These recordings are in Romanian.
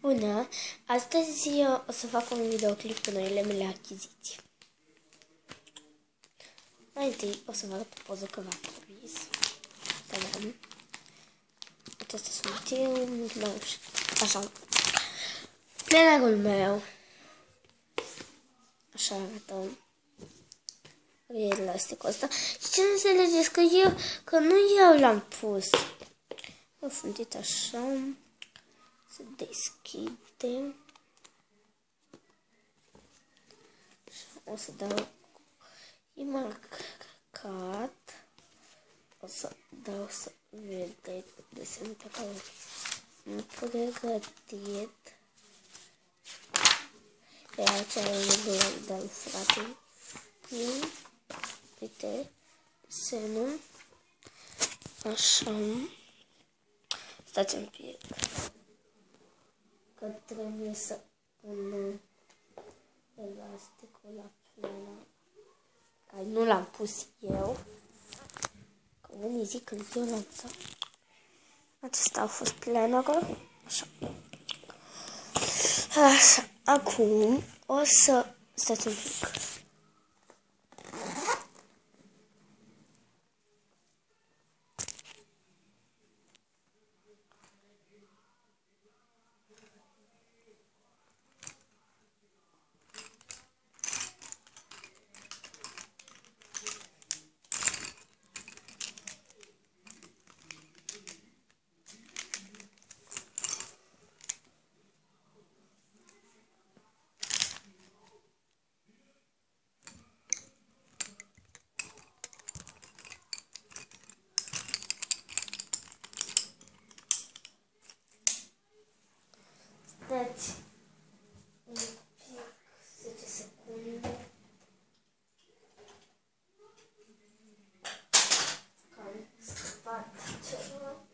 Bună! Astăzi eu o să fac un videoclip cu noile mele achiziții. Mai întâi o să vă arăt o poză că v-a trimis. Acestea sunt eu, așa. Plenerul meu. Așa arată. E elasticul ăsta. Și ce nu înțelegeți? Că nu eu l-am pus. O fundit așa. Se deschide. O să dau marcat. O să dau să vedeți desenul pe care am pregătit. Pe aceea e dau frate. Uite desenul. Așa. Stați un pic. Că trebuie să pun elasticul la plenar. Care nu l-am pus eu. Că unii zic că eu l-am dat. Acesta a fost plenarul. Așa. Așa. Acum o să stați un pic. Dați un pic, 10 secunde. Că am scăpat ceva.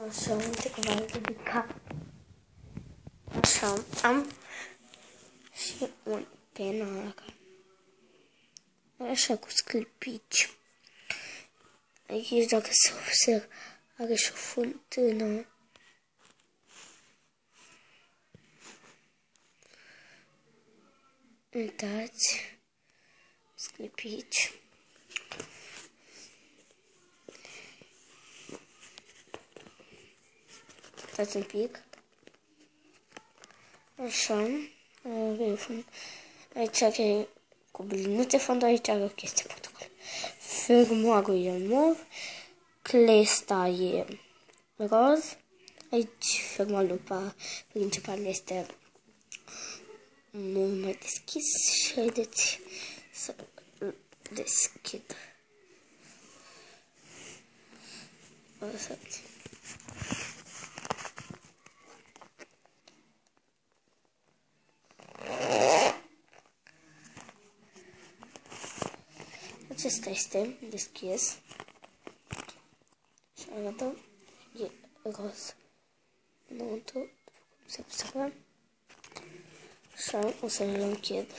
Așa, uite că v-am ridicat. Așa, am și un penar. Așa, cu sclipici. Aici, dacă se observă, are și o fântână. Uitați, sclipici. Stați un pic. Așa. Aici are cu blinuțe fondul, aici are o chestie protocol. Fermoarul e mov. Clesta e roz. Aici fermoarul principal este mult mai deschis și haideți să deschid. Lăsați. Acesta este deschis și arată, e roz înăuntru, după cum se observă. Așa, o să-l închid.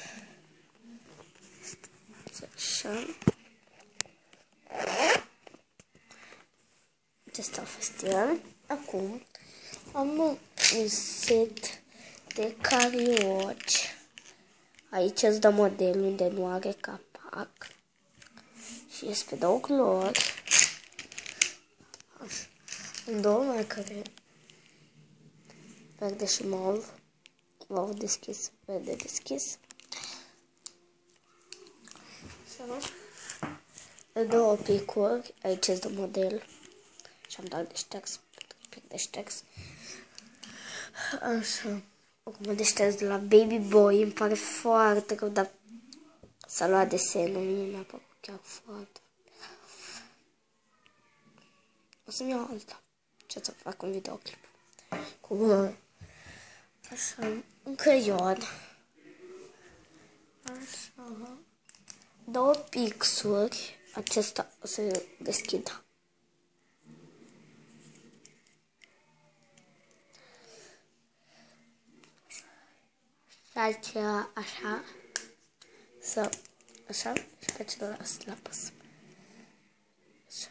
Așa. Acesta a fost el. Acum am un set de carioci. Aici îți dă modelul unde nu are capac. Și este pe două culori. Așa. În două marcare. Verde și mov. Mov deschis, verde deschis. Așa. În două picuri. Aici este model. Și am dat de ștergs. Pic de ștergs. Așa. Acum de ștergs de la Baby Boy. Îmi pare foarte rău, dar s-a luat desenul. Mie mi-a părut chiar foarte. O să-mi iau alta. Ce să fac un videoclip. Cu așa, un creion. Așa. 2 pixuri. Acesta o să deschid. Face așa. Așa. Și pe celălalt la apăs. Așa.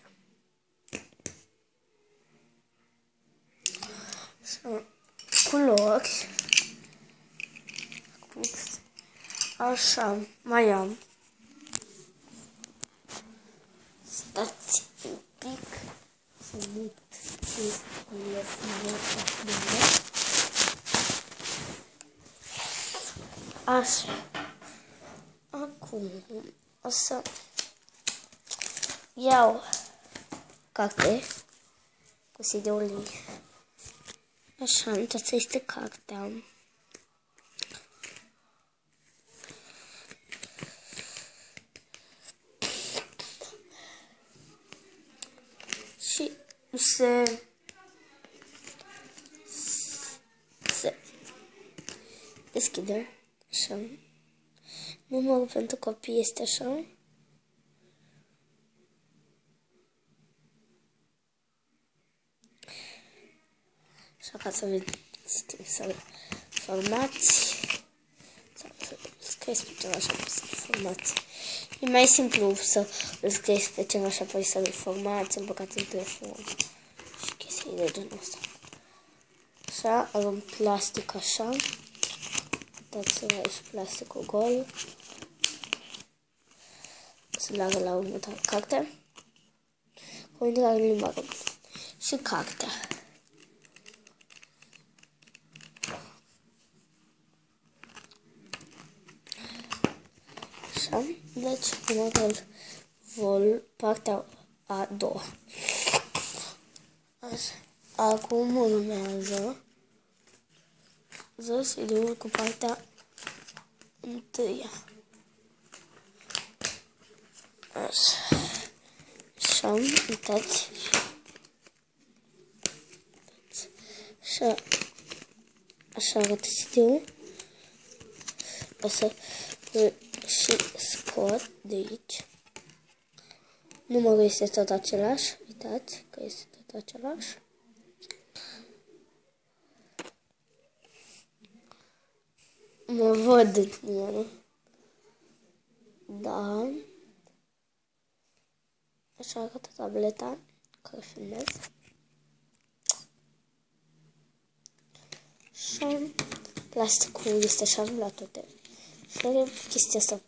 Așa. Culori. Așa. Mai am. Stați un pic. Să mut. Așa. Acum o să iau carte cu CD-ul ei. Așa, aceasta este cartea. Și se deschide. Așa. Numărul pentru copii este așa. Așa ca să vedeți, să formați. Sau să scrieți pe ceva așa, să formați. E mai simplu să îl scrieți pe ceva și apoi să-l formați, împăcați în telefon și chestii de genul ăsta. Așa, are un plastic așa. Uitați-vă aici plasticul gol. Să leagă la următoarea carte. Cu intrare în limba română. Și cartea. Așa. Deci, următorul vol, partea a doua. Așa. Acum urmează CD-ul cu partea întâia. Așa. Așa, uitați. Așa. Așa arată CD-ul. O să și scot de aici. Numărul este tot același. Uitați că este tot același. Mă văd în el. Da. Așa arată tableta care filmez. Și plasticul este așa la toate. Și are chestia asta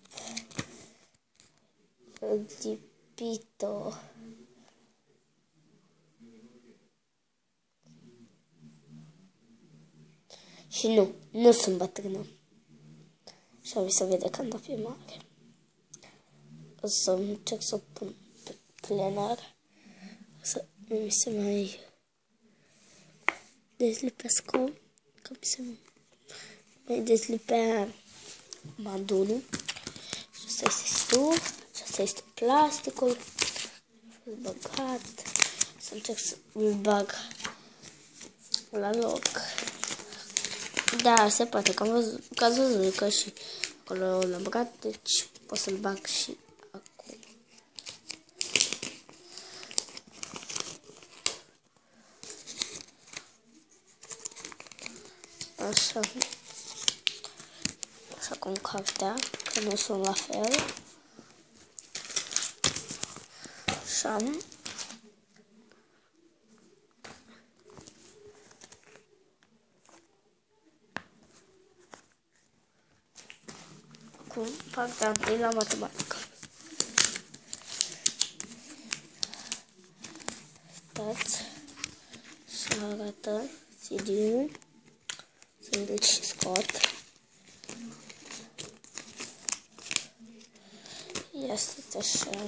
lipită. Și nu sunt bătrână. Și am să vede când o fi mare. O să încerc să o pun pe plenar. O să mi se mai dezlipesc că mi se mai dezlipea bandunul. Și asta este stul. Și asta este plasticul. Îl băgat. Să încerc să îl bag la loc. Da, se poate, că ați văzut că și acolo l-am băgat, deci pot să-l bag și acum. Așa. Așa cum cartea, că nu sunt la fel. Așa. Acum, partea întâi la matematică. Uitați. Și arată CD-ul. Să-l duc și scot. Este așa.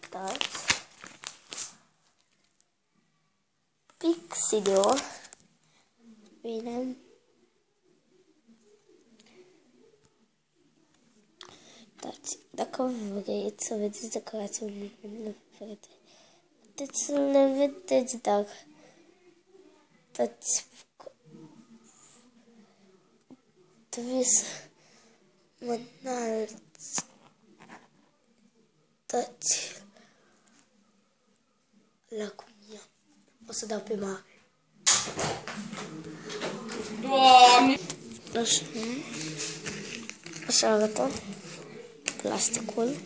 Uitați. CD-ul. Bine. Dacă vreți să vedeți decorațiile mele preferate, puteți să le vedeți, dar trebuie să mă înalți la cum e. O să dau pe mare. Doamne! Așa arată plasticul.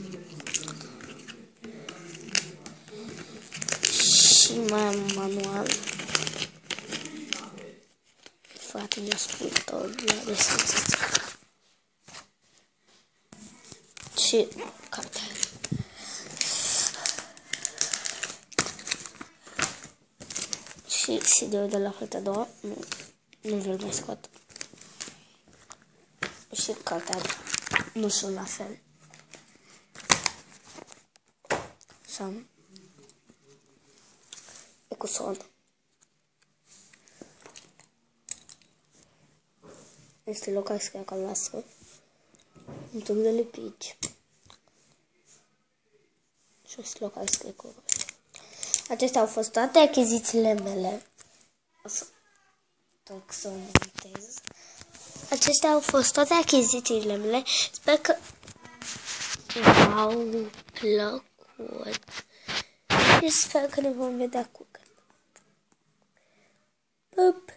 Și mai am manual. Frate, mi-a ascultă la descriere. Și cartea. Și CD-ul de la partea a doua. Nu vreau mai scot. Și cartea nu sunt la fel. Așa. E cu son. Este local scrie acasă. Un tub de lipici. Și este local scrie cu. Acestea au fost toate achizițiile mele. O să toc să o montez. Acestea au fost toate achizițiile mele. Sper că v-au plăcut. Și sper că ne vom vedea cu gând.